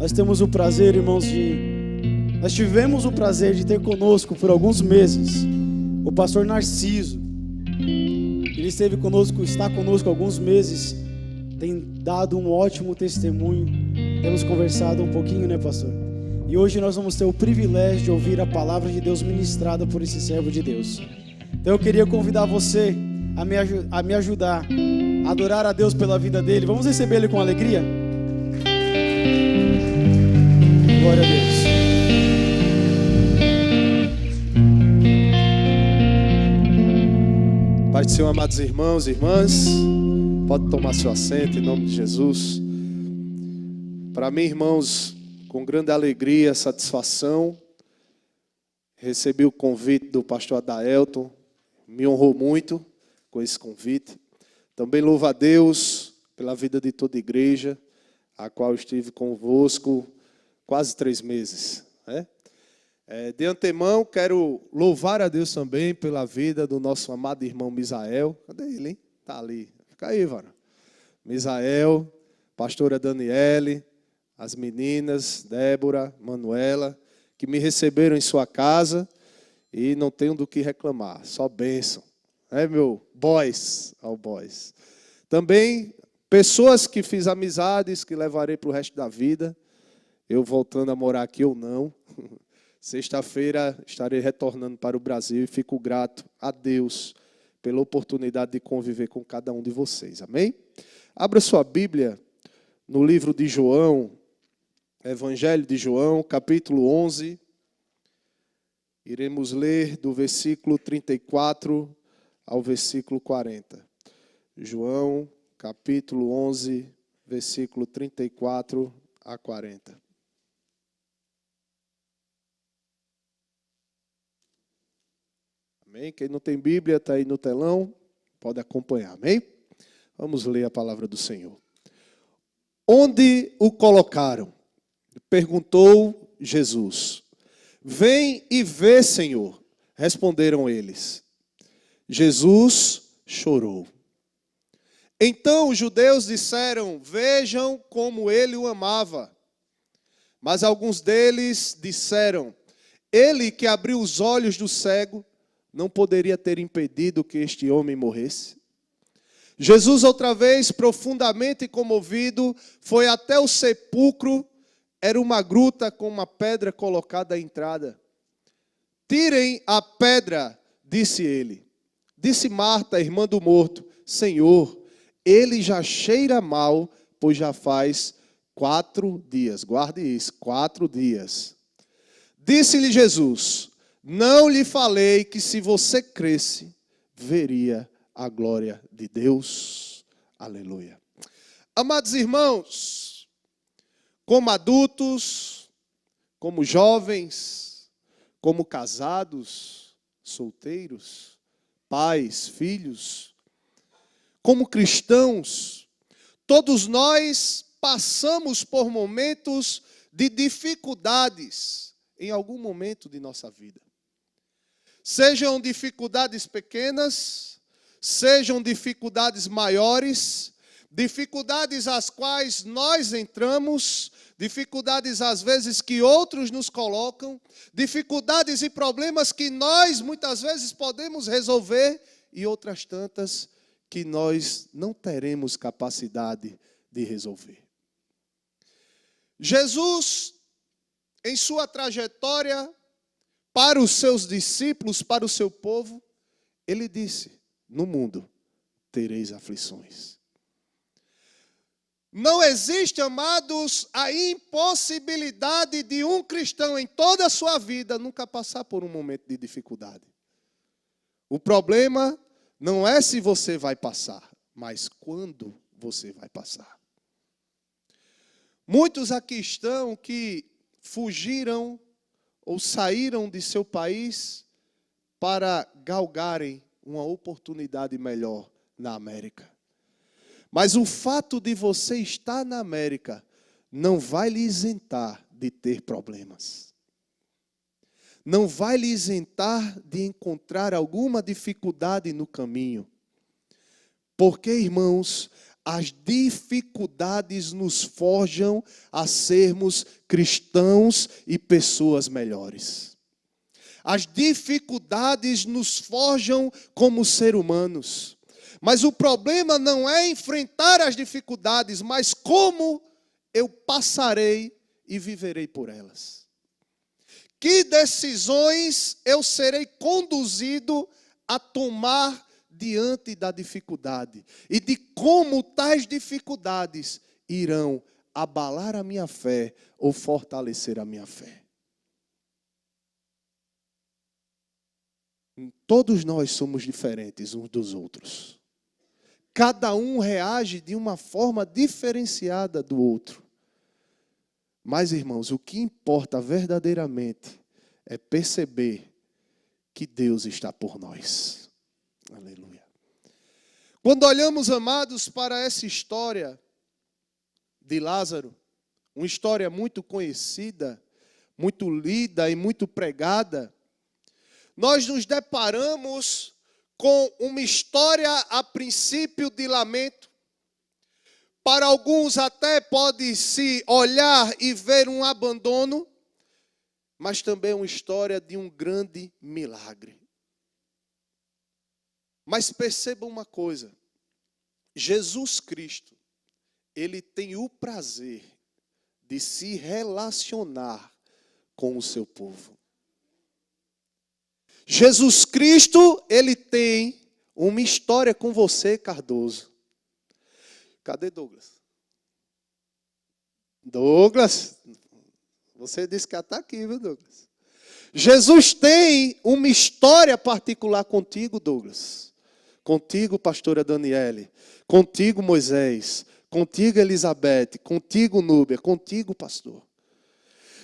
Nós temos o prazer, irmãos, nós tivemos o prazer de ter conosco por alguns meses o pastor Narciso. Ele esteve conosco, está conosco há alguns meses, tem dado um ótimo testemunho. Temos conversado um pouquinho, né, pastor? E hoje nós vamos ter o privilégio de ouvir a palavra de Deus ministrada por esse servo de Deus. Então eu queria convidar você a me ajudar a adorar a Deus pela vida dele. Vamos receber ele com alegria? Glória a Deus. Pai do Senhor, amados irmãos e irmãs, pode tomar seu assento em nome de Jesus. Para mim, irmãos, com grande alegria, satisfação, recebi o convite do pastor Adaelton, me honrou muito com esse convite. Também louvo a Deus pela vida de toda a igreja, a qual estive convosco quase 3 meses, né? De antemão, quero louvar a Deus também pela vida do nosso amado irmão Misael. Cadê ele, hein? Está ali. Fica aí, Vara. Misael, pastora Daniele, as meninas, Débora, Manuela, que me receberam em sua casa e não tenho do que reclamar, só bênção. É meu boys, ao boys. Também pessoas que fiz amizades, que levarei para o resto da vida, eu voltando a morar aqui ou não. Sexta-feira estarei retornando para o Brasil e fico grato a Deus pela oportunidade de conviver com cada um de vocês. Amém? Abra sua Bíblia no livro de João, Evangelho de João, capítulo 11. Iremos ler do versículo 34 ao versículo 40. João, capítulo 11, versículo 34 a 40. Amém? Quem não tem Bíblia está aí no telão, pode acompanhar. Amém? Vamos ler a palavra do Senhor. Onde o colocaram? Perguntou Jesus. Vem e vê, Senhor. Responderam eles. Jesus chorou. Então os judeus disseram, vejam como ele o amava. Mas alguns deles disseram, ele que abriu os olhos do cego, não poderia ter impedido que este homem morresse? Jesus, outra vez, profundamente comovido, foi até o sepulcro. Era uma gruta com uma pedra colocada à entrada. Tirem a pedra, disse ele. Disse Marta, irmã do morto, Senhor, ele já cheira mal, pois já faz 4 dias. Guarde isso, 4 dias. Disse-lhe Jesus, não lhe falei que se você cresce, veria a glória de Deus. Aleluia. Amados irmãos, como adultos, como jovens, como casados, solteiros, pais, filhos, como cristãos, todos nós passamos por momentos de dificuldades em algum momento de nossa vida. Sejam dificuldades pequenas, sejam dificuldades maiores, dificuldades às quais nós entramos, dificuldades às vezes que outros nos colocam, dificuldades e problemas que nós muitas vezes podemos resolver e outras tantas que nós não teremos capacidade de resolver. Jesus, em sua trajetória para os seus discípulos, para o seu povo, ele disse, no mundo tereis aflições. Não existe, amados, a impossibilidade de um cristão em toda a sua vida nunca passar por um momento de dificuldade. O problema não é se você vai passar, mas quando você vai passar. Muitos aqui estão que fugiram ou saíram de seu país para galgarem uma oportunidade melhor na América. Mas o fato de você estar na América não vai lhe isentar de ter problemas. Não vai lhe isentar de encontrar alguma dificuldade no caminho. Porque, irmãos, as dificuldades nos forjam a sermos cristãos e pessoas melhores. As dificuldades nos forjam como seres humanos. Mas o problema não é enfrentar as dificuldades, mas como eu passarei e viverei por elas. Que decisões eu serei conduzido a tomar diante da dificuldade. E de como tais dificuldades irão abalar a minha fé ou fortalecer a minha fé. Todos nós somos diferentes uns dos outros. Cada um reage de uma forma diferenciada do outro. Mas, irmãos, o que importa verdadeiramente é perceber que Deus está por nós. Aleluia. Quando olhamos, amados, para essa história de Lázaro, uma história muito conhecida, muito lida e muito pregada, nós nos deparamos com uma história a princípio de lamento. Para alguns até pode se olhar e ver um abandono, mas também uma história de um grande milagre. Mas perceba uma coisa, Jesus Cristo, Ele tem o prazer de se relacionar com o seu povo. Jesus Cristo, Ele tem uma história com você, Cardoso. Cadê Douglas? Douglas, você disse que está aqui, viu, Douglas? Jesus tem uma história particular contigo, Douglas. Contigo, pastora Daniele. Contigo, Moisés. Contigo, Elizabeth. Contigo, Núbia. Contigo, pastor.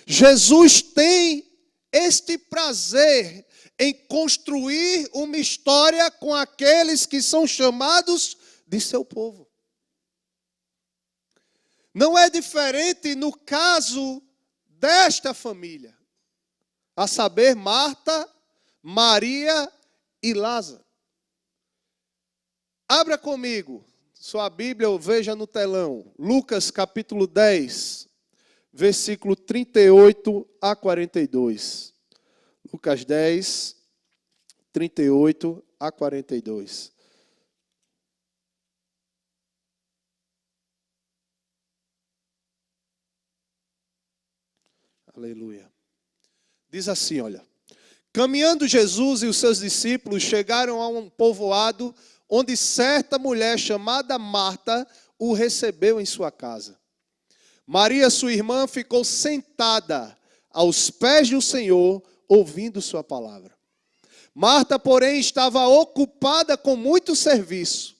Jesus tem este prazer em construir uma história com aqueles que são chamados de seu povo. Não é diferente no caso desta família, a saber, Marta, Maria e Lázaro. Abra comigo sua Bíblia, ou veja no telão, Lucas capítulo 10, versículo 38 a 42. Lucas 10, 38 a 42. Aleluia. Diz assim, olha. Caminhando Jesus e os seus discípulos chegaram a um povoado onde certa mulher chamada Marta o recebeu em sua casa. Maria, sua irmã, ficou sentada aos pés do Senhor, ouvindo sua palavra. Marta, porém, estava ocupada com muito serviço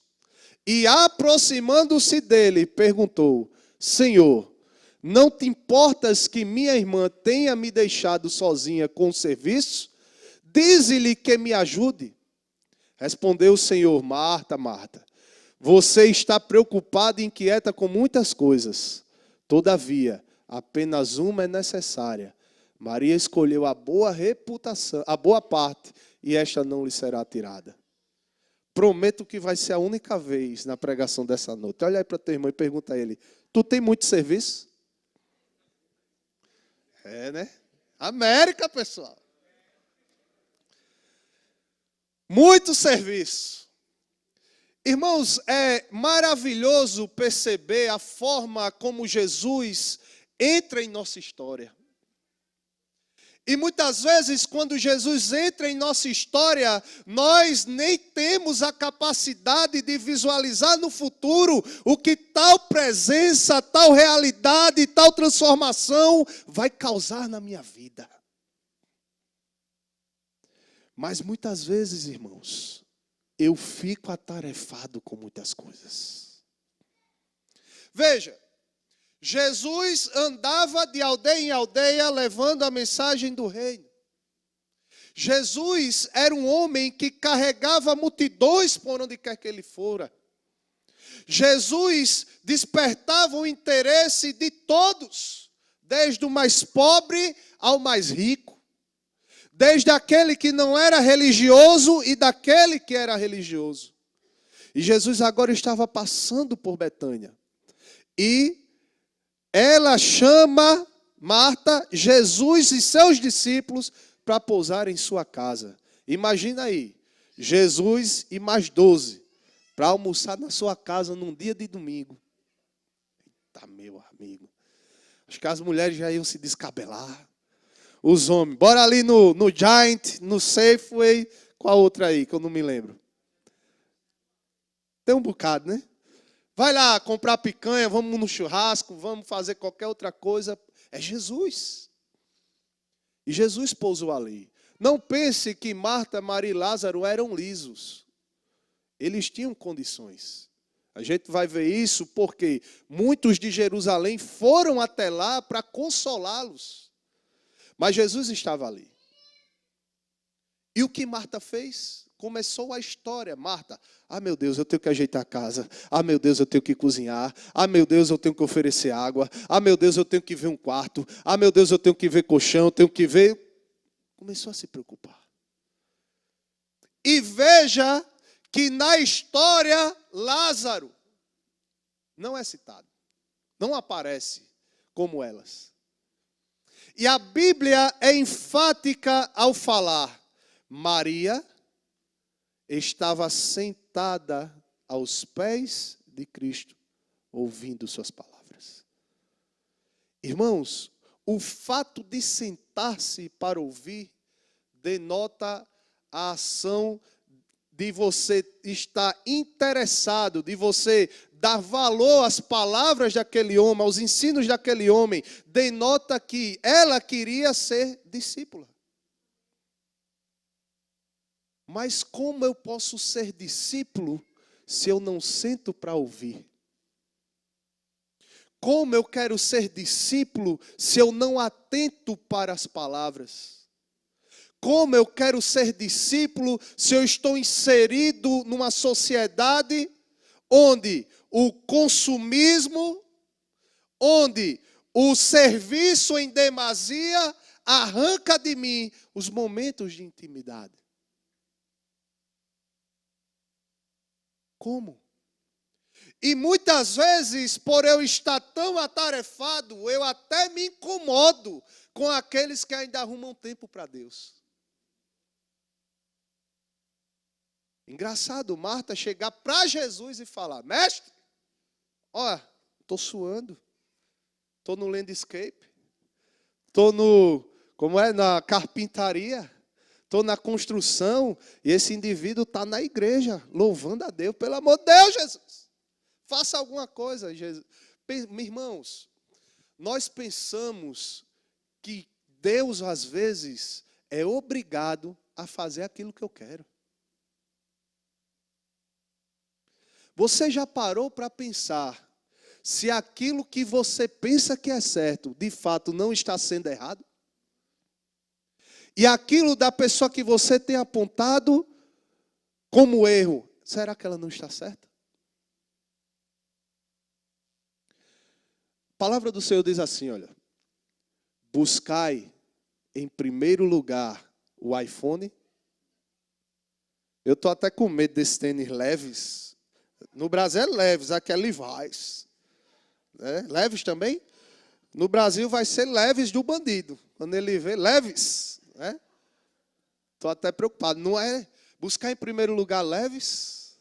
e, aproximando-se dele, perguntou: Senhor, não te importas que minha irmã tenha me deixado sozinha com o serviço? Dize-lhe que me ajude. Respondeu o Senhor: Marta, Marta, você está preocupada e inquieta com muitas coisas. Todavia, apenas uma é necessária. Maria escolheu a boa reputação, a boa parte, e esta não lhe será tirada. Prometo que vai ser a única vez na pregação dessa noite. Olha aí para teu irmão e pergunta a ele: tu tem muito serviço? É, né? América, pessoal. Muito serviço. Irmãos, é maravilhoso perceber a forma como Jesus entra em nossa história. E muitas vezes, quando Jesus entra em nossa história, nós nem temos a capacidade de visualizar no futuro o que tal presença, tal realidade, tal transformação vai causar na minha vida. Mas muitas vezes, irmãos, eu fico atarefado com muitas coisas. Veja, Jesus andava de aldeia em aldeia levando a mensagem do reino. Jesus era um homem que carregava multidões por onde quer que ele fora. Jesus despertava o interesse de todos, desde o mais pobre ao mais rico. Desde aquele que não era religioso e daquele que era religioso. E Jesus agora estava passando por Betânia. E ela chama Marta, Jesus e seus discípulos para pousar em sua casa. Imagina aí, Jesus e mais 12 para almoçar na sua casa num dia de domingo. Eita, meu amigo. Acho que as mulheres já iam se descabelar. Os homens, bora ali no Giant, no Safeway. Qual outra aí que eu não me lembro? Tem um bocado, né? Vai lá comprar picanha, vamos no churrasco, vamos fazer qualquer outra coisa. É Jesus. E Jesus pousou ali. Não pense que Marta, Maria e Lázaro eram lisos. Eles tinham condições. A gente vai ver isso porque muitos de Jerusalém foram até lá para consolá-los. Mas Jesus estava ali. E o que Marta fez? Começou a história. Marta, meu Deus, eu tenho que ajeitar a casa. Meu Deus, eu tenho que cozinhar. Meu Deus, eu tenho que oferecer água. Meu Deus, eu tenho que ver um quarto. Meu Deus, eu tenho que ver colchão, eu tenho que ver... Começou a se preocupar. E veja que na história, Lázaro não é citado. Não aparece como elas. E a Bíblia é enfática ao falar. Maria estava sentada aos pés de Cristo, ouvindo suas palavras. Irmãos, o fato de sentar-se para ouvir denota a ação de você estar interessado, de você dar valor às palavras daquele homem, aos ensinos daquele homem, denota que ela queria ser discípula. Mas como eu posso ser discípulo se eu não sento para ouvir? Como eu quero ser discípulo se eu não atento para as palavras? Como eu quero ser discípulo se eu estou inserido numa sociedade onde o consumismo, onde o serviço em demasia arranca de mim os momentos de intimidade? Como? E muitas vezes, por eu estar tão atarefado, eu até me incomodo com aqueles que ainda arrumam tempo para Deus. Engraçado, Marta chegar para Jesus e falar: mestre, estou suando, estou no landscape, estou na carpintaria, estou na construção, e esse indivíduo está na igreja, louvando a Deus. Pelo amor de Deus, Jesus, faça alguma coisa, Jesus. Irmãos, nós pensamos que Deus, às vezes, é obrigado a fazer aquilo que eu quero. Você já parou para pensar se aquilo que você pensa que é certo, de fato, não está sendo errado? E aquilo da pessoa que você tem apontado como erro, será que ela não está certa? A palavra do Senhor diz assim, olha: buscai em primeiro lugar o iPhone. Eu estou até com medo desses tênis leves. No Brasil é leves, aqui é Levi's. Leves também? No Brasil vai ser leves do bandido. Quando ele vê leves, estou até preocupado. Não é buscar em primeiro lugar leves?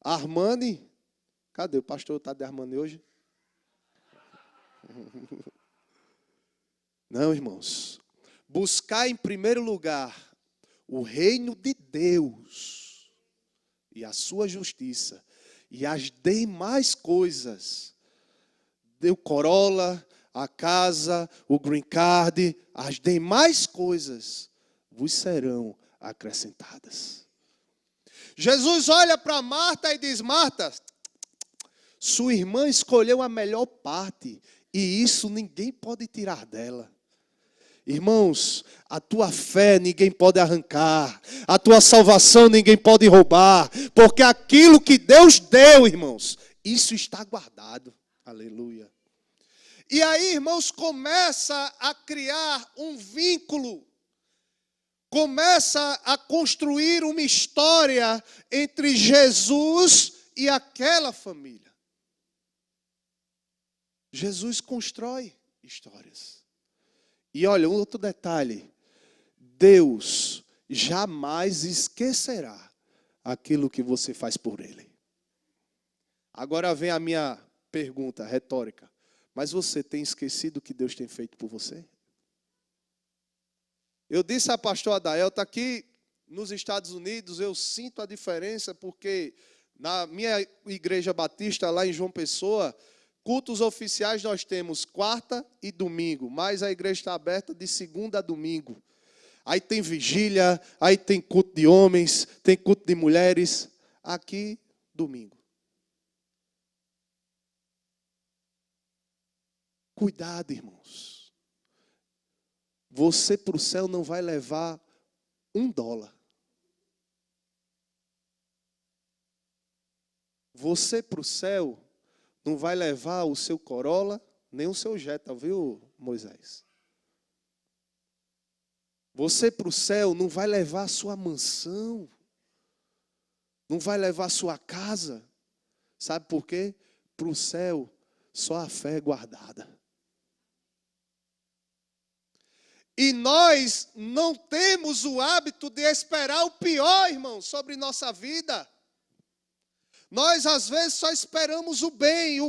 Armani. Cadê o pastor? Está de Armani hoje? Não, irmãos. Buscar em primeiro lugar o reino de Deus e a sua justiça, e as demais coisas, o Corolla, a casa, o green card, as demais coisas vos serão acrescentadas. Jesus olha para Marta e diz: Marta, sua irmã escolheu a melhor parte, e isso ninguém pode tirar dela. Irmãos, a tua fé ninguém pode arrancar, a tua salvação ninguém pode roubar, porque aquilo que Deus deu, irmãos, isso está guardado. Aleluia. E aí, irmãos, começa a criar um vínculo começa a construir uma história entre Jesus e aquela família. Jesus constrói histórias. E olha, um outro detalhe. Deus jamais esquecerá aquilo que você faz por Ele. Agora vem a minha pergunta retórica. Mas você tem esquecido o que Deus tem feito por você? Eu disse a pastor Adael, está aqui nos Estados Unidos, eu sinto a diferença, porque na minha igreja batista, lá em João Pessoa, cultos oficiais nós temos quarta e domingo, mas a igreja está aberta de segunda a domingo. Aí tem vigília, aí tem culto de homens, tem culto de mulheres. Aqui, domingo. Cuidado, irmãos. Você para o céu não vai levar $1. Você para o céu não vai levar o seu Corolla, nem o seu Jetta, viu, Moisés? Você para o céu não vai levar a sua mansão, não vai levar a sua casa. Sabe por quê? Para o céu só a fé é guardada. E nós não temos o hábito de esperar o pior, irmão, sobre nossa vida. Nós, às vezes, só esperamos o bem,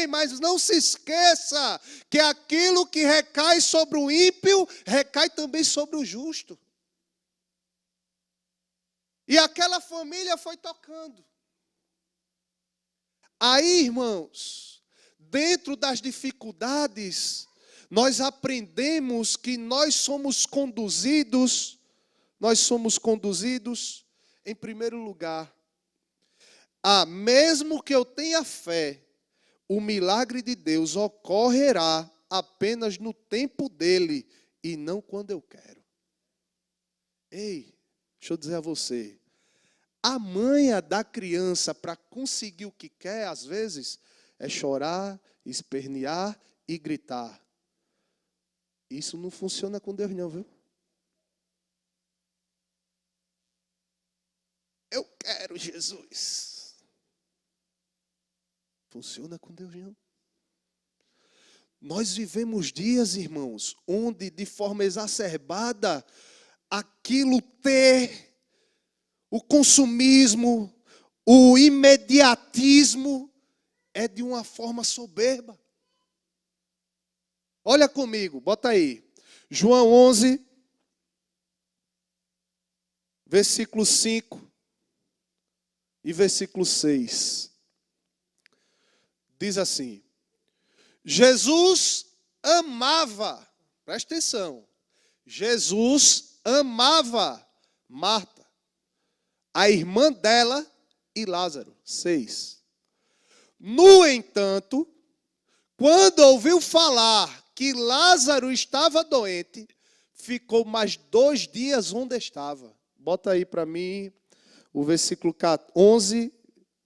mas não se esqueça que aquilo que recai sobre o ímpio, recai também sobre o justo. E aquela família foi tocando. Aí, irmãos, dentro das dificuldades, nós aprendemos que nós somos conduzidos, em primeiro lugar, mesmo que eu tenha fé, o milagre de Deus ocorrerá apenas no tempo dele e não quando eu quero. Ei, deixa eu dizer a você, a manha da criança para conseguir o que quer, às vezes, é chorar, espernear e gritar. Isso não funciona com Deus não, viu? Eu quero Jesus. Funciona com Deus não. Nós vivemos dias, irmãos, onde de forma exacerbada aquilo ter, o consumismo, o imediatismo é de uma forma soberba. Olha comigo, bota aí. João 11, versículo 5 e versículo 6. Diz assim: Jesus amava, presta atenção, Jesus amava Marta, a irmã dela e Lázaro. 6. No entanto, quando ouviu falar que Lázaro estava doente, ficou mais 2 dias onde estava. Bota aí para mim o versículo 11,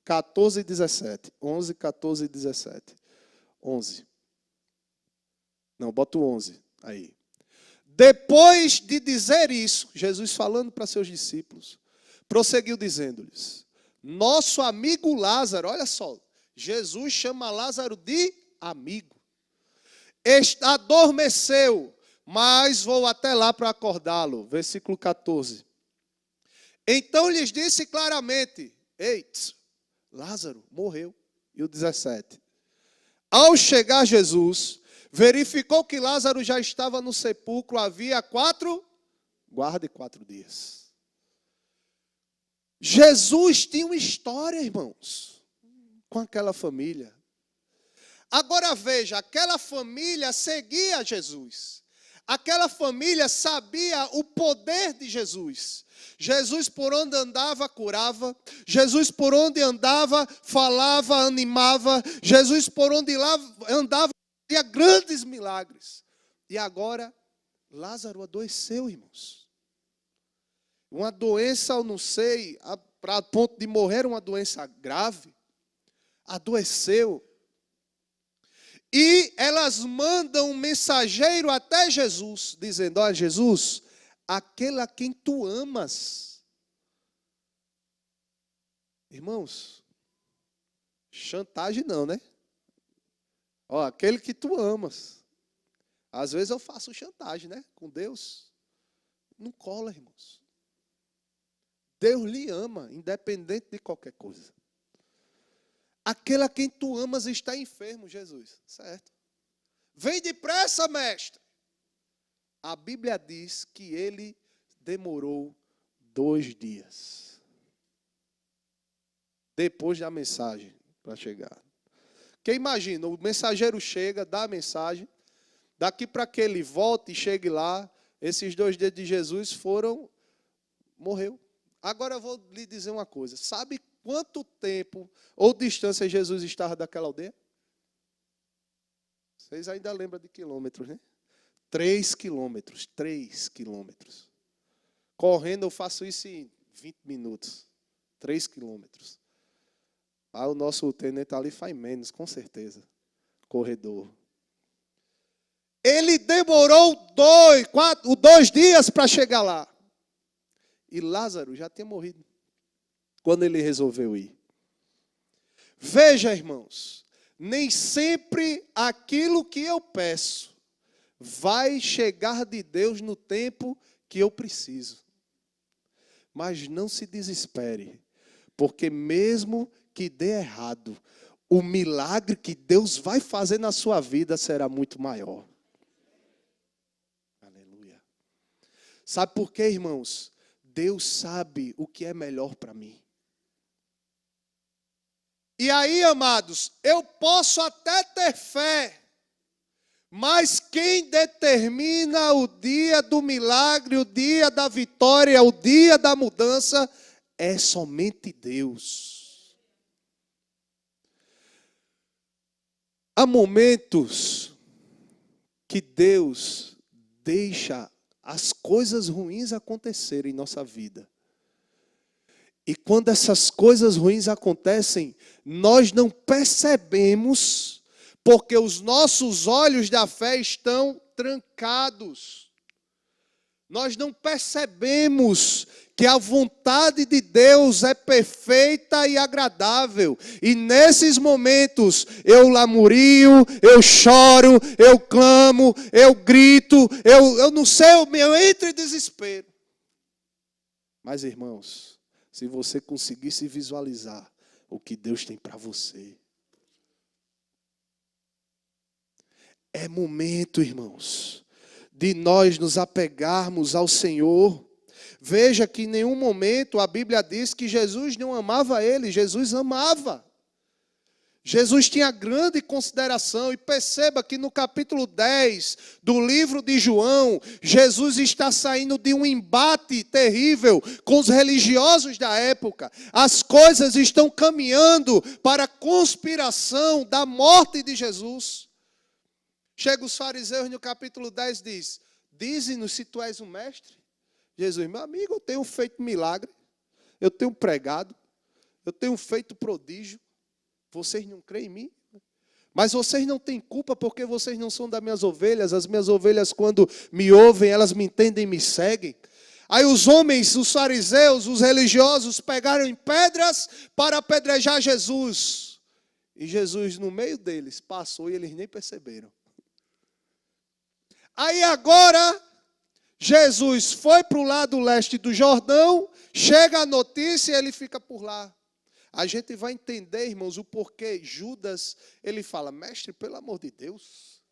14 e 17. 11, 14 e 17. 11. Não, bota o 11 aí. Depois de dizer isso, Jesus falando para seus discípulos, prosseguiu dizendo-lhes: nosso amigo Lázaro, olha só, Jesus chama Lázaro de amigo. Adormeceu, mas vou até lá para acordá-lo. Versículo 14. Então lhes disse claramente: ei, Lázaro morreu. E o 17. Ao chegar Jesus, verificou que Lázaro já estava no sepulcro havia 4 dias. Jesus tinha uma história, irmãos, com aquela família. Agora veja, aquela família seguia Jesus. Aquela família sabia o poder de Jesus. Jesus por onde andava, curava. Jesus por onde andava, falava, animava. Jesus por onde andava, fazia grandes milagres. E agora, Lázaro adoeceu, irmãos. Uma doença, eu não sei, para ponto de morrer, uma doença grave. Adoeceu. E elas mandam um mensageiro até Jesus, dizendo: olha, Jesus, aquele a quem tu amas. Irmãos, chantagem não, né? Ó, aquele que tu amas. Às vezes eu faço chantagem, né? Com Deus. Não cola, irmãos. Deus lhe ama, independente de qualquer coisa. Aquele a quem tu amas está enfermo, Jesus. Certo? Vem depressa, mestre. A Bíblia diz que ele demorou 2 dias. Depois da mensagem para chegar. Porque imagina, o mensageiro chega, dá a mensagem. Daqui para que ele volte e chegue lá, esses 2 dias de Jesus morreu. Agora eu vou lhe dizer uma coisa. Sabe quanto tempo ou distância Jesus estava daquela aldeia? Vocês ainda lembram de quilômetros, né? 3 quilômetros. 3 quilômetros. Correndo eu faço isso em 20 minutos. 3 quilômetros. Ah, o nosso tenente ali faz menos, com certeza. Corredor. Ele demorou 2 dias para chegar lá. E Lázaro já tinha morrido quando ele resolveu ir. Veja, irmãos, nem sempre aquilo que eu peço vai chegar de Deus no tempo que eu preciso. Mas não se desespere, porque mesmo que dê errado, o milagre que Deus vai fazer na sua vida será muito maior. Aleluia. Sabe por quê, irmãos? Deus sabe o que é melhor para mim. E aí, amados, eu posso até ter fé, mas quem determina o dia do milagre, o dia da vitória, o dia da mudança, é somente Deus. Há momentos que Deus deixa as coisas ruins acontecerem em nossa vida. E quando essas coisas ruins acontecem, nós não percebemos, porque os nossos olhos da fé estão trancados. Nós não percebemos que a vontade de Deus é perfeita e agradável. E nesses momentos eu lamurio, eu choro, eu clamo, eu grito, eu não sei, eu entro em desespero. Mas, irmãos, se você conseguisse visualizar o que Deus tem para você, é momento, irmãos, de nós nos apegarmos ao Senhor. Veja que em nenhum momento a Bíblia diz que Jesus não amava ele, Jesus amava. Jesus tinha grande consideração, e perceba que no capítulo 10 do livro de João, Jesus está saindo de um embate terrível com os religiosos da época. As coisas estão caminhando para a conspiração da morte de Jesus. Chega os fariseus no capítulo 10 e diz: dize-nos se tu és o mestre. Jesus: meu amigo, eu tenho feito milagre, eu tenho pregado, eu tenho feito prodígio. Vocês não creem em mim? Mas vocês não têm culpa porque vocês não são das minhas ovelhas. As minhas ovelhas, quando me ouvem, elas me entendem e me seguem. Aí os homens, os fariseus, os religiosos pegaram em pedras para apedrejar Jesus. E Jesus, no meio deles, passou e eles nem perceberam. Aí agora, Jesus foi para o lado leste do Jordão, chega a notícia e ele fica por lá. A gente vai entender, irmãos, o porquê Judas, ele fala: mestre, pelo amor de Deus,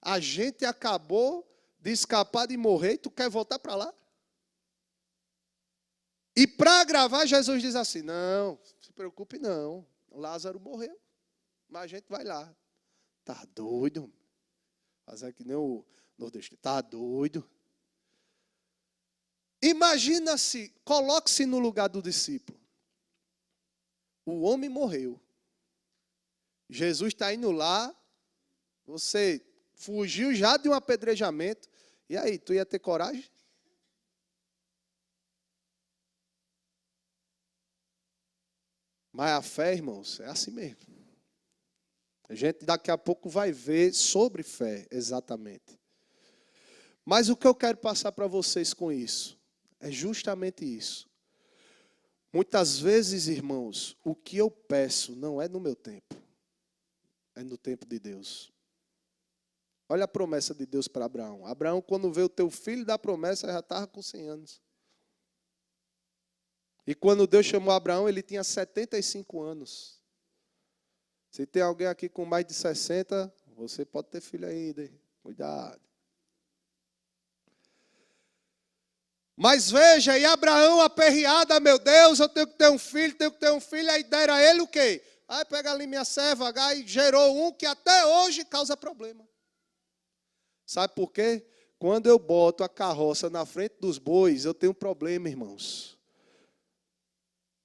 a gente acabou de escapar de morrer e tu quer voltar para lá? E para agravar, Jesus diz assim: não, se preocupe não, Lázaro morreu, mas a gente vai lá. Tá doido? Fazer que nem o nordestino, tá doido? Imagina-se, coloque-se no lugar do discípulo. O homem morreu. Jesus está indo lá. Você fugiu já de um apedrejamento. E aí, tu ia ter coragem? Mas a fé, irmãos, é assim mesmo. A gente daqui a pouco vai ver sobre fé, exatamente. Mas o que eu quero passar para vocês com isso é justamente isso. Muitas vezes, irmãos, o que eu peço não é no meu tempo, é no tempo de Deus. Olha a promessa de Deus para Abraão. Abraão, quando vê o teu filho da promessa, já estava com 100 anos. E quando Deus chamou Abraão, ele tinha 75 anos. Se tem alguém aqui com mais de 60, você pode ter filho ainda, hein? Cuidado. Mas veja, e Abraão aperreado, meu Deus, eu tenho que ter um filho, aí deram a ele o quê? Aí pega ali minha serva, e gerou um que até hoje causa problema. Sabe por quê? Quando eu boto a carroça na frente dos bois, eu tenho um problema, irmãos.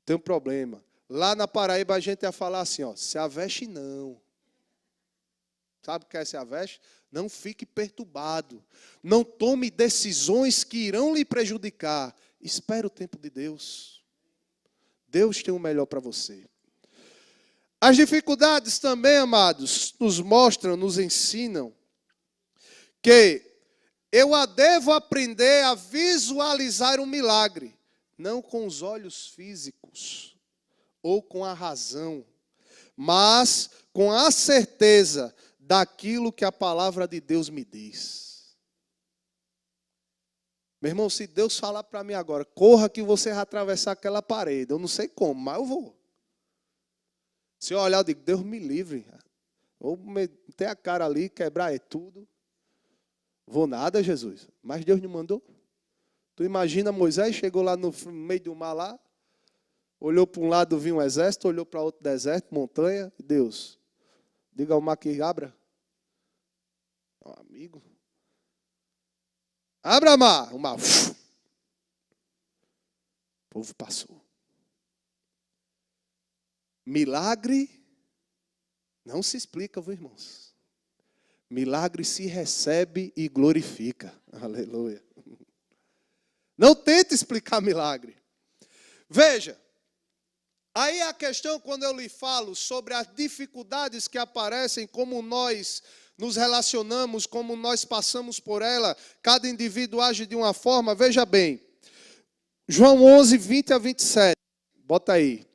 Tenho um problema. Lá na Paraíba a gente ia falar assim, ó, se aveste não. Sabe o que é se aveste? Não fique perturbado. Não tome decisões que irão lhe prejudicar. Espere o tempo de Deus. Deus tem o melhor para você. As dificuldades também, amados, nos mostram, nos ensinam que eu devo aprender a visualizar um milagre, não com os olhos físicos ou com a razão, mas com a certeza daquilo que a palavra de Deus me diz. Meu irmão, se Deus falar para mim agora, corra que você vai atravessar aquela parede, eu não sei como, mas eu vou. Se eu olhar, eu digo, Deus me livre. Vou meter a cara ali, quebrar tudo. Vou nada, Jesus. Mas Deus não mandou. Tu imagina Moisés, chegou lá no meio do mar lá, olhou para um lado, viu um exército, olhou para outro deserto, montanha, e Deus, diga ao mar que abra. Oh, amigo. Abra mar. O mar. O povo passou. Milagre não se explica, viu, irmãos? Milagre se recebe e glorifica. Aleluia. Não tente explicar milagre. Veja, aí a questão quando eu lhe falo sobre as dificuldades que aparecem, como nós nos relacionamos, como nós passamos por ela, cada indivíduo age de uma forma, veja bem. João 11, 20 a 27. Bota aí.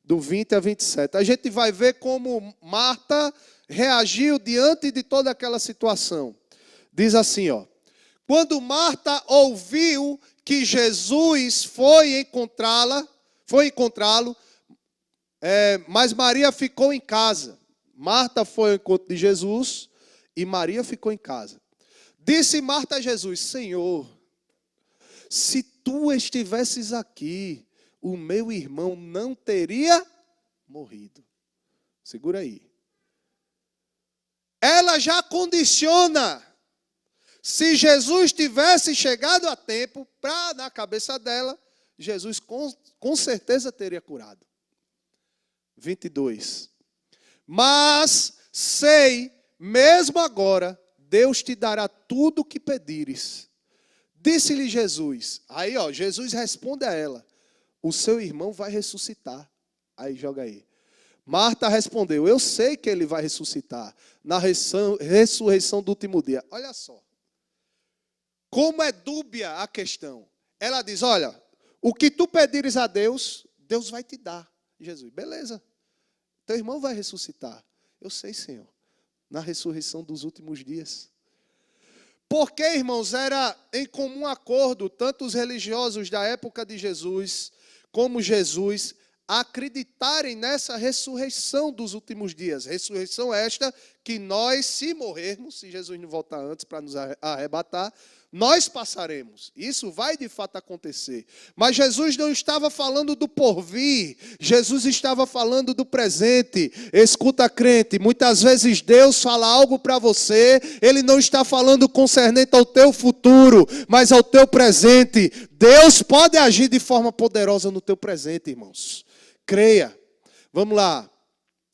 Do 20 a 27. A gente vai ver como Marta reagiu diante de toda aquela situação. Diz assim, ó. Quando Marta ouviu que Jesus foi encontrá-lo, mas Maria ficou em casa. Marta foi ao encontro de Jesus e Maria ficou em casa. Disse Marta a Jesus, Senhor, se tu estivesses aqui, o meu irmão não teria morrido. Segura aí. Ela já condiciona. Se Jesus tivesse chegado a tempo, na cabeça dela, Jesus com certeza teria curado. 22. Mas sei, mesmo agora, Deus te dará tudo o que pedires. Disse-lhe Jesus. Aí, ó, Jesus responde a ela. O seu irmão vai ressuscitar. Aí, joga aí. Marta respondeu, eu sei que ele vai ressuscitar na ressurreição do último dia. Olha só. Como é dúbia a questão. Ela diz, olha, o que tu pedires a Deus, Deus vai te dar. Jesus, beleza. Teu irmão vai ressuscitar. Eu sei, Senhor. Na ressurreição dos últimos dias. Porque, irmãos, era em comum acordo, tanto os religiosos da época de Jesus, como Jesus, acreditarem nessa ressurreição dos últimos dias. Ressurreição esta que nós, se morrermos, se Jesus não voltar antes para nos arrebatar, nós passaremos. Isso vai de fato acontecer. Mas Jesus não estava falando do porvir. Jesus estava falando do presente. Escuta, crente, muitas vezes Deus fala algo para você, Ele não está falando concernente ao teu futuro, mas ao teu presente. Deus pode agir de forma poderosa no teu presente, irmãos. Creia. Vamos lá.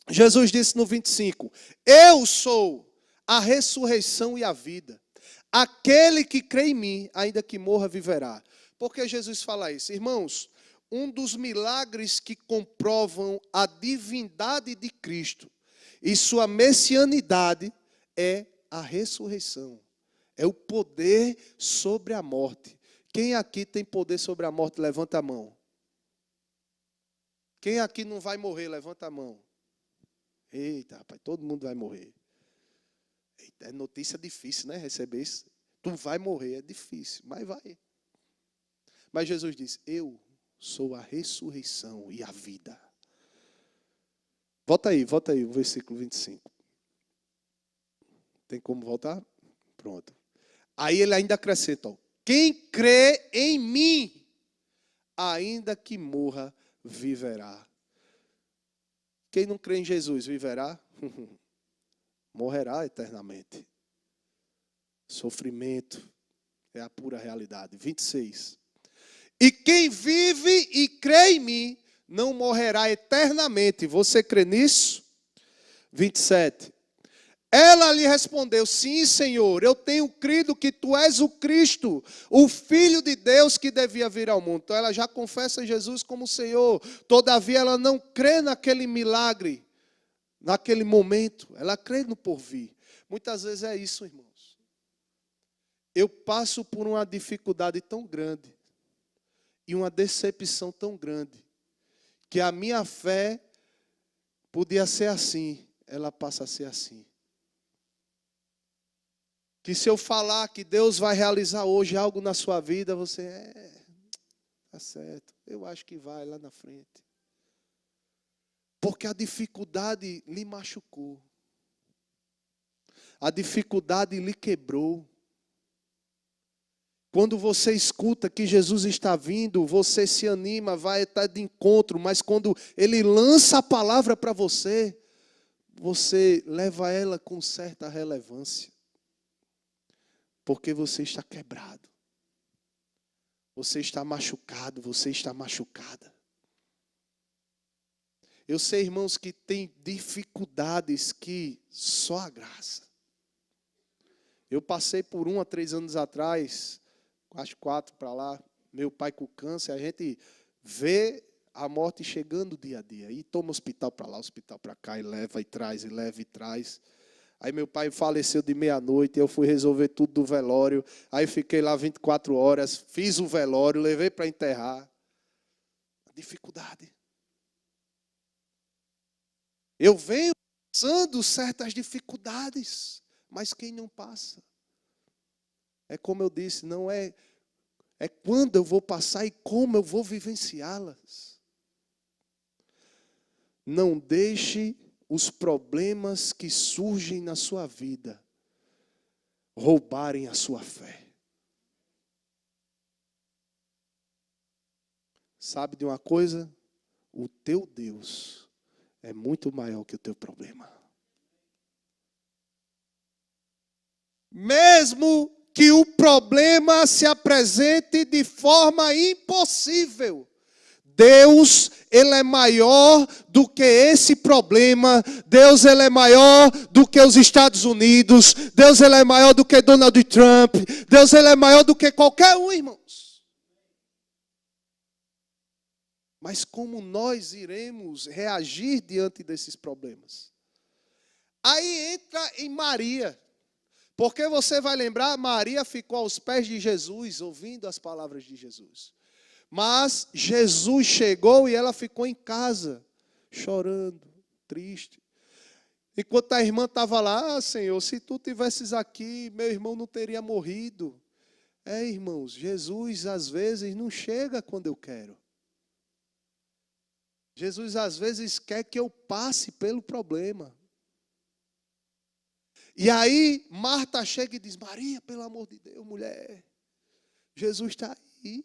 Jesus disse no 25, eu sou a ressurreição e a vida. Aquele que crê em mim, ainda que morra, viverá. Por que Jesus fala isso? Irmãos, um dos milagres que comprovam a divindade de Cristo e sua messianidade é a ressurreição. É o poder sobre a morte. Quem aqui tem poder sobre a morte, levanta a mão. Quem aqui não vai morrer, levanta a mão. Eita, rapaz, todo mundo vai morrer. Eita, é notícia difícil, né? Receber isso. Tu vai morrer, é difícil, mas vai. Mas Jesus diz, eu sou a ressurreição e a vida. Volta aí o versículo 25. Tem como voltar? Pronto. Aí ele ainda acrescenta, ó, quem crê em mim, ainda que morra, viverá. Quem não crê em Jesus, viverá? Morrerá eternamente. Sofrimento é a pura realidade. 26. E quem vive e crê em mim, não morrerá eternamente. Você crê nisso? 27. Ela lhe respondeu, sim, Senhor, eu tenho crido que tu és o Cristo, o Filho de Deus que devia vir ao mundo. Então ela já confessa Jesus como Senhor. Todavia ela não crê naquele milagre, naquele momento. Ela crê no porvir. Muitas vezes é isso, irmãos. Eu passo por uma dificuldade tão grande e uma decepção tão grande que a minha fé podia ser assim, ela passa a ser assim. Que se eu falar que Deus vai realizar hoje algo na sua vida, você tá certo, eu acho que vai lá na frente. Porque a dificuldade lhe machucou. A dificuldade lhe quebrou. Quando você escuta que Jesus está vindo, você se anima, vai estar de encontro, mas quando Ele lança a palavra para você, você leva ela com certa relevância. Porque você está quebrado. Você está machucado, você está machucada. Eu sei, irmãos, que tem dificuldades que só a graça. Eu passei por 1 a 3 anos atrás, acho 4 para lá, meu pai com câncer, a gente vê a morte chegando dia a dia. E toma hospital para lá, hospital para cá, e leva e traz, e leva e traz. Aí meu pai faleceu de meia-noite, eu fui resolver tudo do velório. Aí fiquei lá 24 horas, fiz o velório, levei para enterrar. Dificuldade. Eu venho passando certas dificuldades, mas quem não passa? É como eu disse, não é quando eu vou passar e como eu vou vivenciá-las. Não deixe os problemas que surgem na sua vida roubarem a sua fé. Sabe de uma coisa? O teu Deus é muito maior que o teu problema. Mesmo que o problema se apresente de forma impossível, Deus, Ele é maior do que esse problema. Deus, Ele é maior do que os Estados Unidos. Deus, Ele é maior do que Donald Trump. Deus, Ele é maior do que qualquer um, irmãos. Mas como nós iremos reagir diante desses problemas? Aí entra em Maria. Porque você vai lembrar, Maria ficou aos pés de Jesus, ouvindo as palavras de Jesus. Mas Jesus chegou e ela ficou em casa, chorando, triste. Enquanto a irmã estava lá, Senhor, se tu estivesses aqui, meu irmão não teria morrido. Irmãos, Jesus às vezes não chega quando eu quero. Jesus às vezes quer que eu passe pelo problema. E aí Marta chega e diz, Maria, pelo amor de Deus, mulher, Jesus está aí.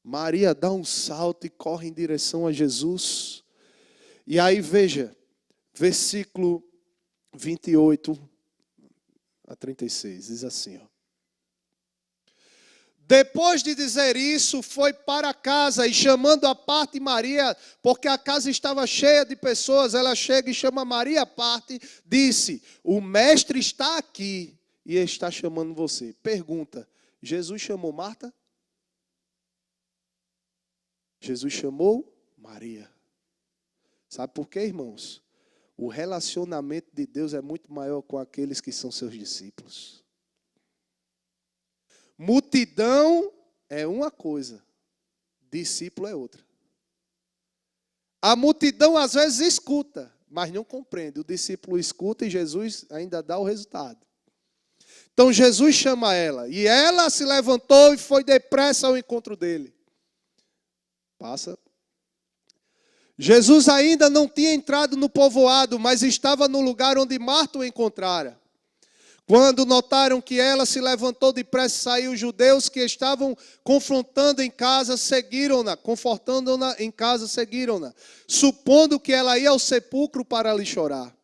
Maria dá um salto e corre em direção a Jesus. E aí veja, versículo 28 a 36, diz assim, ó. Depois de dizer isso, foi para casa e chamando à parte Maria, porque a casa estava cheia de pessoas, ela chega e chama Maria à parte, disse, o mestre está aqui e está chamando você. Pergunta, Jesus chamou Marta? Jesus chamou Maria. Sabe por quê, irmãos? O relacionamento de Deus é muito maior com aqueles que são seus discípulos. Multidão é uma coisa, discípulo é outra. A multidão às vezes escuta, mas não compreende. O discípulo escuta e Jesus ainda dá o resultado. Então Jesus chama ela, e ela se levantou e foi depressa ao encontro dele. Passa. Jesus ainda não tinha entrado no povoado, mas estava no lugar onde Marta o encontrara. Quando notaram que ela se levantou depressa e saiu, os judeus que estavam confrontando em casa seguiram-na, confortando-na em casa seguiram-na, supondo que ela ia ao sepulcro para lhe chorar.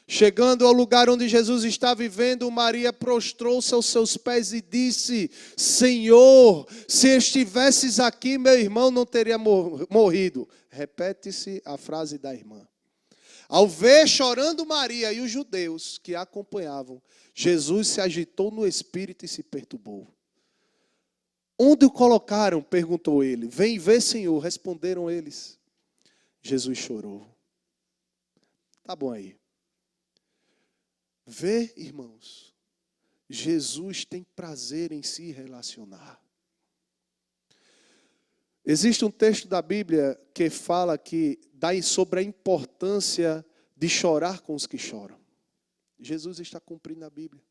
Chegando ao lugar onde Jesus estava vivendo, Maria prostrou-se aos seus pés e disse: Senhor, se estivesses aqui, meu irmão não teria morrido. Repete-se a frase da irmã. Ao ver chorando Maria e os judeus que a acompanhavam, Jesus se agitou no espírito e se perturbou. Onde o colocaram? Perguntou ele. Vem ver, Senhor, responderam eles. Jesus chorou. Tá bom aí. Vê, irmãos, Jesus tem prazer em se relacionar. Existe um texto da Bíblia que fala que dá sobre a importância de chorar com os que choram. Jesus está cumprindo a Bíblia.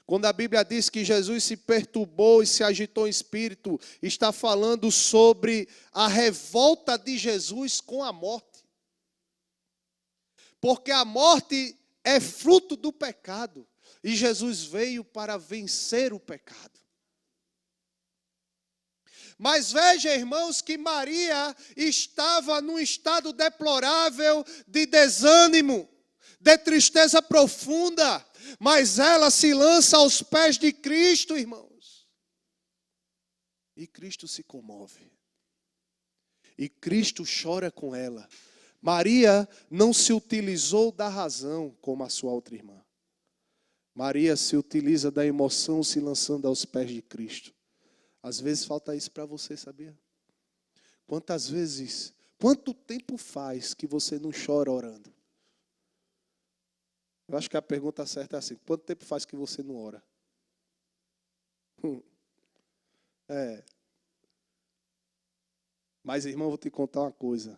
Quando a Bíblia diz que Jesus se perturbou e se agitou em espírito, está falando sobre a revolta de Jesus com a morte. Porque a morte é fruto do pecado. E Jesus veio para vencer o pecado. Mas veja, irmãos, que Maria estava num estado deplorável de desânimo, de tristeza profunda. Mas ela se lança aos pés de Cristo, irmãos. E Cristo se comove. E Cristo chora com ela. Maria não se utilizou da razão como a sua outra irmã. Maria se utiliza da emoção se lançando aos pés de Cristo. Às vezes falta isso para você, sabia? Quanto tempo faz que você não chora orando? Eu acho que a pergunta certa é assim, quanto tempo faz que você não ora? Mas, irmão, eu vou te contar uma coisa.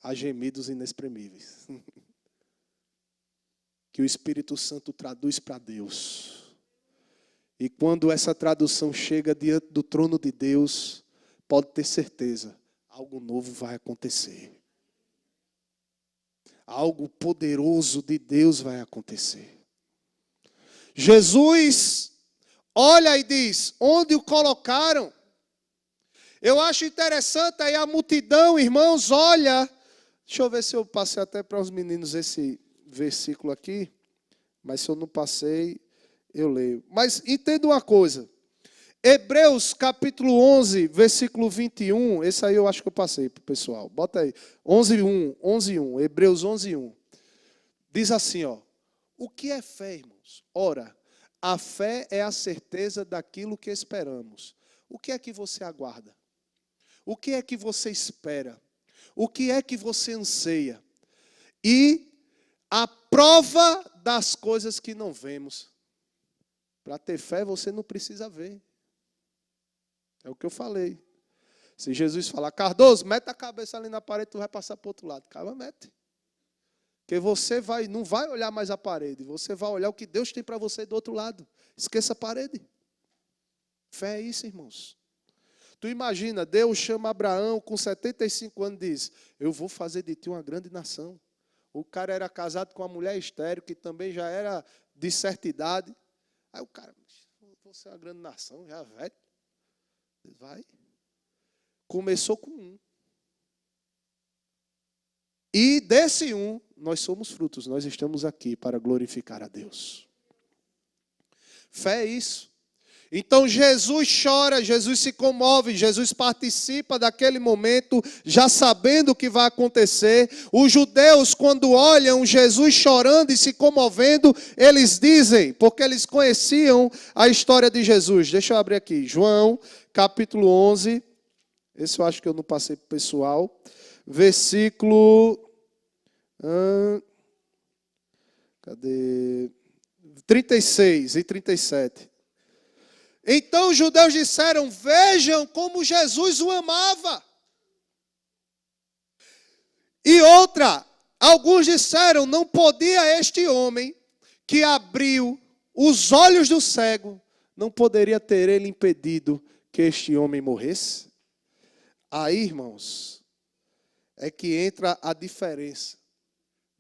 Há gemidos inexprimíveis. Que o Espírito Santo traduz para Deus. E quando essa tradução chega diante do trono de Deus, pode ter certeza, algo novo vai acontecer. Algo poderoso de Deus vai acontecer. Jesus olha e diz, onde o colocaram? Eu acho interessante aí a multidão, irmãos, olha. Deixa eu ver se eu passei até para os meninos esse versículo aqui. Mas se eu não passei, eu leio. Mas entenda uma coisa. Hebreus capítulo 11, versículo 21. Esse aí eu acho que eu passei para o pessoal. Bota aí. 11:1. Hebreus 11:1. Diz assim, ó. O que é fé, irmãos? Ora, a fé é a certeza daquilo que esperamos. O que é que você aguarda? O que é que você espera? O que é que você anseia? E a prova das coisas que não vemos. Para ter fé, você não precisa ver. É o que eu falei. Se Jesus falar, Cardoso, mete a cabeça ali na parede, tu vai passar para o outro lado. Cara, mete. Porque você não vai olhar mais a parede. Você vai olhar o que Deus tem para você do outro lado. Esqueça a parede. Fé é isso, irmãos. Tu imagina, Deus chama Abraão com 75 anos e diz, eu vou fazer de ti uma grande nação. O cara era casado com uma mulher estéril, que também já era de certa idade. Aí o cara, você é uma grande nação, já velho. Vai. Começou com um. E desse um, nós somos frutos. Nós estamos aqui para glorificar a Deus. Fé é isso. Então Jesus chora, Jesus se comove, Jesus participa daquele momento, já sabendo o que vai acontecer. Os judeus, quando olham Jesus chorando e se comovendo, eles dizem, porque eles conheciam a história de Jesus. Deixa eu abrir aqui, João, capítulo 11, esse eu acho que eu não passei para o pessoal, versículo... cadê? 36 e 37. Então os judeus disseram: vejam como Jesus o amava. E outra, alguns disseram: não podia este homem que abriu os olhos do cego, não poderia ter ele impedido que este homem morresse? Aí, irmãos, é que entra a diferença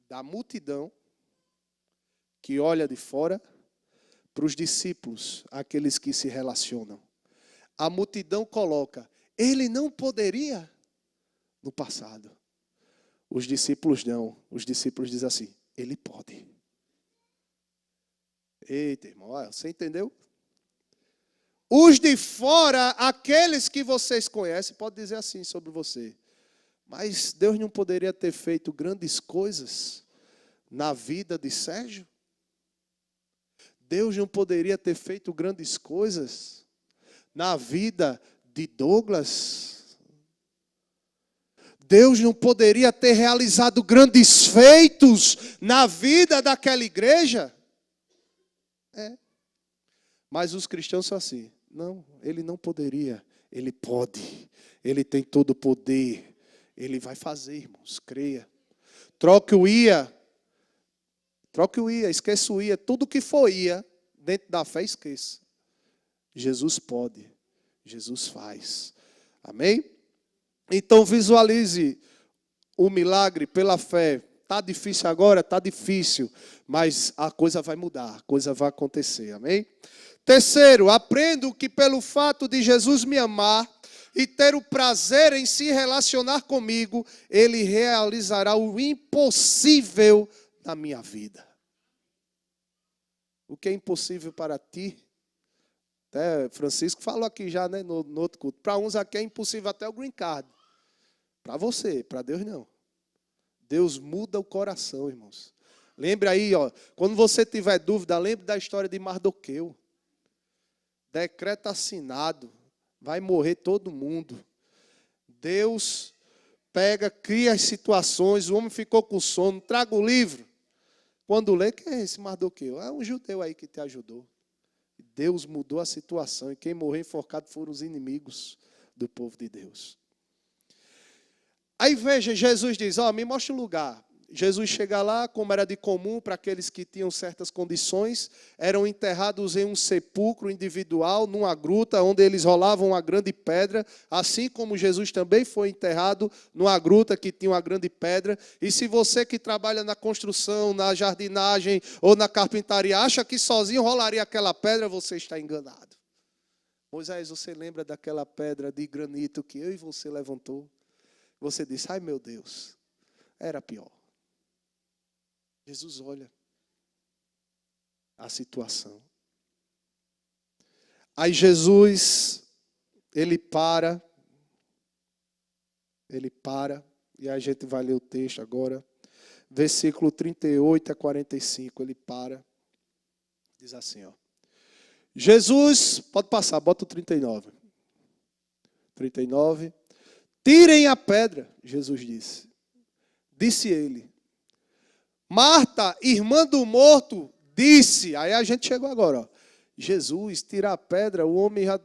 da multidão que olha de fora para os discípulos, aqueles que se relacionam. A multidão coloca: ele não poderia no passado. Os discípulos não. Os discípulos dizem assim: ele pode. Eita, irmão, você entendeu? Os de fora, aqueles que vocês conhecem, podem dizer assim sobre você: mas Deus não poderia ter feito grandes coisas na vida de Sérgio? Deus não poderia ter feito grandes coisas na vida de Douglas? Deus não poderia ter realizado grandes feitos na vida daquela igreja? Mas os cristãos são assim: não, ele não poderia, ele pode, ele tem todo o poder, ele vai fazer, irmãos, creia. Troque o ia, esqueça o ia, tudo que for ia, dentro da fé, esqueça. Jesus pode, Jesus faz, amém? Então visualize o milagre pela fé. Está difícil agora? Está difícil, mas a coisa vai mudar, a coisa vai acontecer, amém? Terceiro, aprendo que pelo fato de Jesus me amar e ter o prazer em se relacionar comigo, Ele realizará o impossível na minha vida. O que é impossível para ti? Até Francisco falou aqui já, né, no outro culto. Para uns aqui é impossível até o green card. Para você, para Deus não. Deus muda o coração, irmãos. Lembre aí, ó, quando você tiver dúvida, lembre da história de Mardoqueu. Decreto assinado, vai morrer todo mundo. Deus pega, cria as situações, o homem ficou com sono, traga o livro. Quando lê, quem é esse Mardoqueu? É um judeu aí que te ajudou. Deus mudou a situação e quem morreu enforcado foram os inimigos do povo de Deus. Aí veja, Jesus diz: me mostra o lugar. Jesus chega lá, como era de comum para aqueles que tinham certas condições, eram enterrados em um sepulcro individual, numa gruta, onde eles rolavam uma grande pedra, assim como Jesus também foi enterrado numa gruta que tinha uma grande pedra. E se você que trabalha na construção, na jardinagem ou na carpintaria acha que sozinho rolaria aquela pedra, você está enganado. Moisés, você lembra daquela pedra de granito que eu e você levantou? Você disse: ai meu Deus, era pior. Jesus olha a situação. Aí Jesus, ele para, e a gente vai ler o texto agora, versículo 38 a 45, ele para, diz assim, ó. Jesus, pode passar, bota o 39. 39. Tirem a pedra, Jesus disse. Disse ele. Marta, irmã do morto, disse. Aí a gente chegou agora, ó. Jesus, tira a pedra, o homem já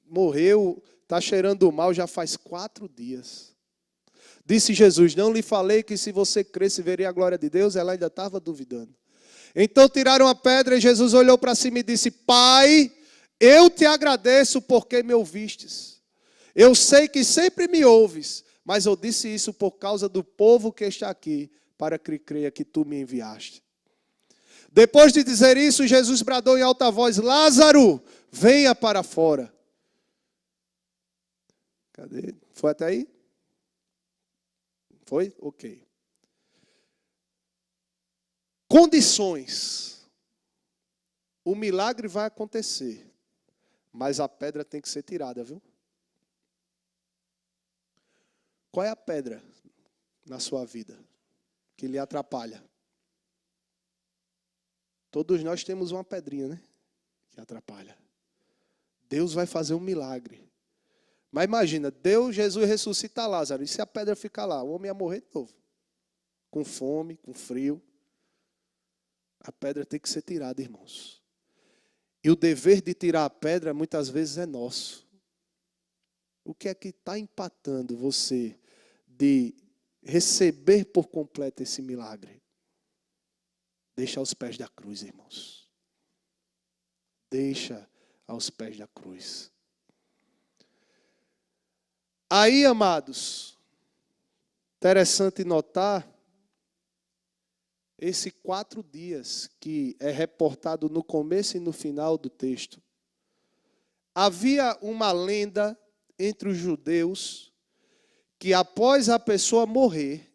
morreu, está cheirando mal já faz 4 dias. Disse Jesus: não lhe falei que se você cresce veria a glória de Deus? Ela ainda estava duvidando. Então tiraram a pedra e Jesus olhou para cima e disse: Pai, eu te agradeço porque me ouvistes. Eu sei que sempre me ouves, mas eu disse isso por causa do povo que está aqui, para que creia que tu me enviaste. Depois de dizer isso, Jesus bradou em alta voz: Lázaro, venha para fora. Cadê? Foi até aí? Foi? Ok. Condições. O milagre vai acontecer, mas a pedra tem que ser tirada, viu? Qual é a pedra na sua vida que lhe atrapalha? Todos nós temos uma pedrinha, né? Que atrapalha. Deus vai fazer um milagre. Mas imagina, Jesus ressuscita Lázaro. E se a pedra ficar lá? O homem ia morrer de novo. Com fome, com frio. A pedra tem que ser tirada, irmãos. E o dever de tirar a pedra muitas vezes é nosso. O que é que está empatando você de receber por completo esse milagre? Deixa aos pés da cruz, irmãos. Deixa aos pés da cruz. Aí, amados, interessante notar esses 4 dias que é reportado no começo e no final do texto. Havia uma lenda entre os judeus que após a pessoa morrer,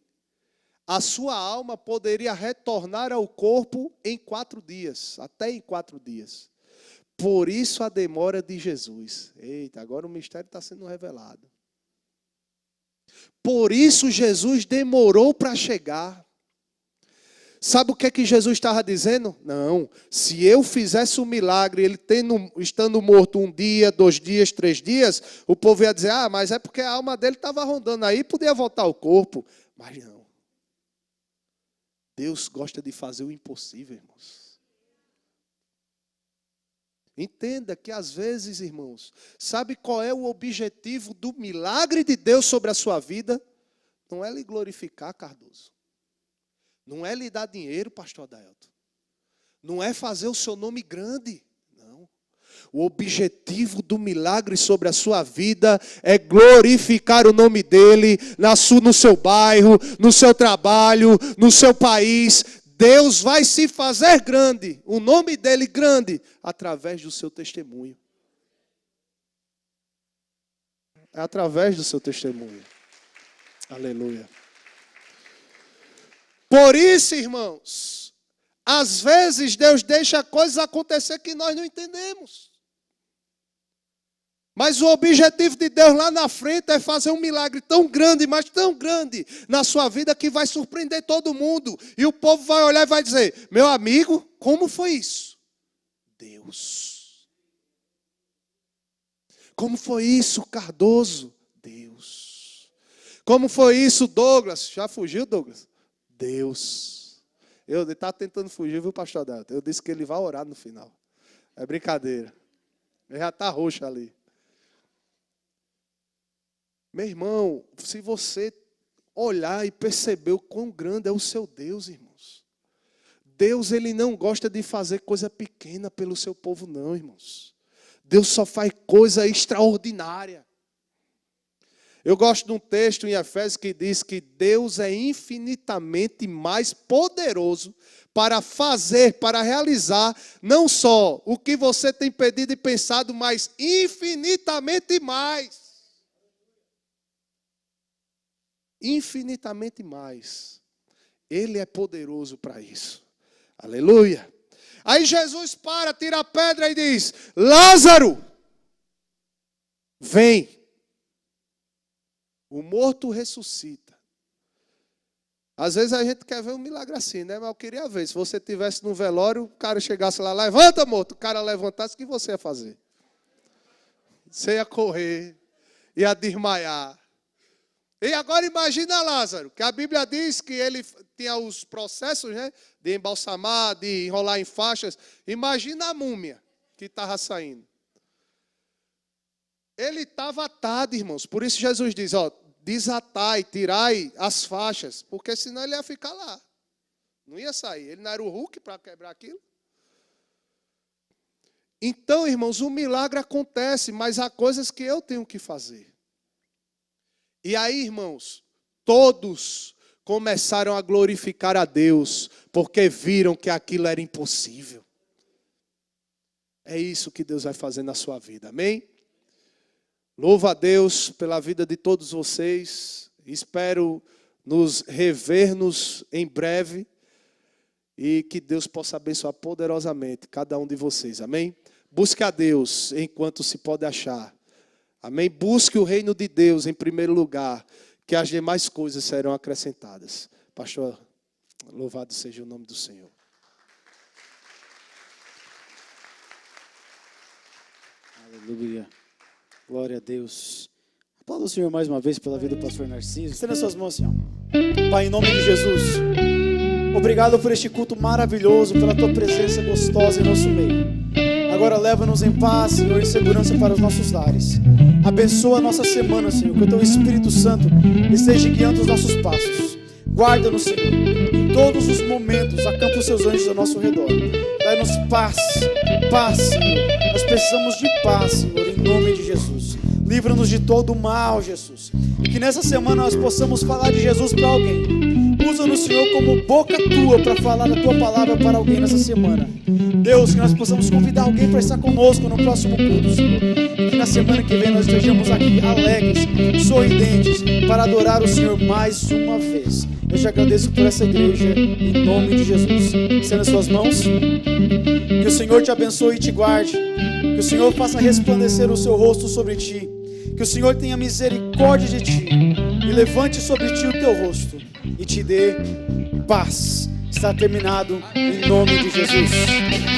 a sua alma poderia retornar ao corpo em 4 dias, até em 4 dias. Por isso a demora de Jesus. Eita, agora o mistério está sendo revelado. Por isso Jesus demorou para chegar. Sabe o que é que Jesus estava dizendo? Não, se eu fizesse um milagre, ele estando morto 1 dia, 2 dias, 3 dias, o povo ia dizer, mas é porque a alma dele estava rondando aí, podia voltar ao corpo. Mas não. Deus gosta de fazer o impossível, irmãos. Entenda que às vezes, irmãos, sabe qual é o objetivo do milagre de Deus sobre a sua vida? Não é lhe glorificar, Cardoso. Não é lhe dar dinheiro, pastor Adailton. Não é fazer o seu nome grande. Não. O objetivo do milagre sobre a sua vida é glorificar o nome dele no seu bairro, no seu trabalho, no seu país. Deus vai se fazer grande, o nome dele grande, através do seu testemunho. É através do seu testemunho. Aleluia. Por isso, irmãos, às vezes Deus deixa coisas acontecer que nós não entendemos. Mas o objetivo de Deus lá na frente é fazer um milagre tão grande, mas tão grande na sua vida que vai surpreender todo mundo. E o povo vai olhar e vai dizer, meu amigo, como foi isso? Deus. Como foi isso, Cardoso? Deus. Como foi isso, Douglas? Já fugiu, Douglas? Deus. Eu estava tentando fugir, viu, pastor Adalto? Eu disse que ele vai orar no final. É brincadeira. Ele já está roxo ali. Meu irmão, se você olhar e perceber o quão grande é o seu Deus, irmãos. Deus, ele não gosta de fazer coisa pequena pelo seu povo, não, irmãos. Deus só faz coisa extraordinária. Eu gosto de um texto em Efésios que diz que Deus é infinitamente mais poderoso para fazer, para realizar, não só o que você tem pedido e pensado, mas infinitamente mais. Infinitamente mais. Ele é poderoso para isso. Aleluia. Aí Jesus tira a pedra e diz, Lázaro, vem. O morto ressuscita. Às vezes a gente quer ver um milagre assim, né? Mas eu queria ver. Se você estivesse no velório, o cara chegasse lá, levanta, morto. O cara levantasse, o que você ia fazer? Você ia correr, ia desmaiar. E agora imagina Lázaro, que a Bíblia diz que ele tinha os processos, né, de embalsamar, de enrolar em faixas. Imagina a múmia que estava saindo. Ele estava atado, irmãos. Por isso Jesus diz, desatai, tirai as faixas, porque senão ele ia ficar lá. Não ia sair. Ele não era o Hulk para quebrar aquilo. Então, irmãos, o milagre acontece, mas há coisas que eu tenho que fazer. E aí, irmãos, todos começaram a glorificar a Deus, porque viram que aquilo era impossível. É isso que Deus vai fazer na sua vida, amém? Louvo a Deus pela vida de todos vocês. Espero nos rever-nos em breve. E que Deus possa abençoar poderosamente cada um de vocês. Amém? Busque a Deus enquanto se pode achar. Amém? Busque o reino de Deus em primeiro lugar. Que as demais coisas serão acrescentadas. Pastor, louvado seja o nome do Senhor. Aleluia. Glória a Deus. Aplauda o Senhor mais uma vez pela vida do pastor Narciso. Estenda as suas mãos, Senhor. Pai, em nome de Jesus, obrigado por este culto maravilhoso, pela tua presença gostosa em nosso meio. Agora leva-nos em paz, Senhor, em segurança para os nossos lares. Abençoa a nossa semana, Senhor, que o Teu Espírito Santo esteja guiando os nossos passos. Guarda-nos, Senhor, em todos os momentos. Acampa os Seus anjos ao nosso redor. Dai-nos paz, paz, Senhor. Nós precisamos de paz, Senhor, em nome de Jesus. Livra-nos de todo o mal, Jesus. E que nessa semana nós possamos falar de Jesus para alguém. Usa-nos, Senhor, como boca Tua para falar a Tua palavra para alguém nessa semana. Deus, que nós possamos convidar alguém para estar conosco no próximo culto, Senhor. E que na semana que vem nós estejamos aqui alegres, sorridentes, para adorar o Senhor mais uma vez. Eu te agradeço por essa igreja, em nome de Jesus. Estenda as suas mãos. Que o Senhor te abençoe e te guarde. Que o Senhor faça resplandecer o seu rosto sobre ti. Que o Senhor tenha misericórdia de ti e levante sobre ti o teu rosto e te dê paz. Está terminado em nome de Jesus.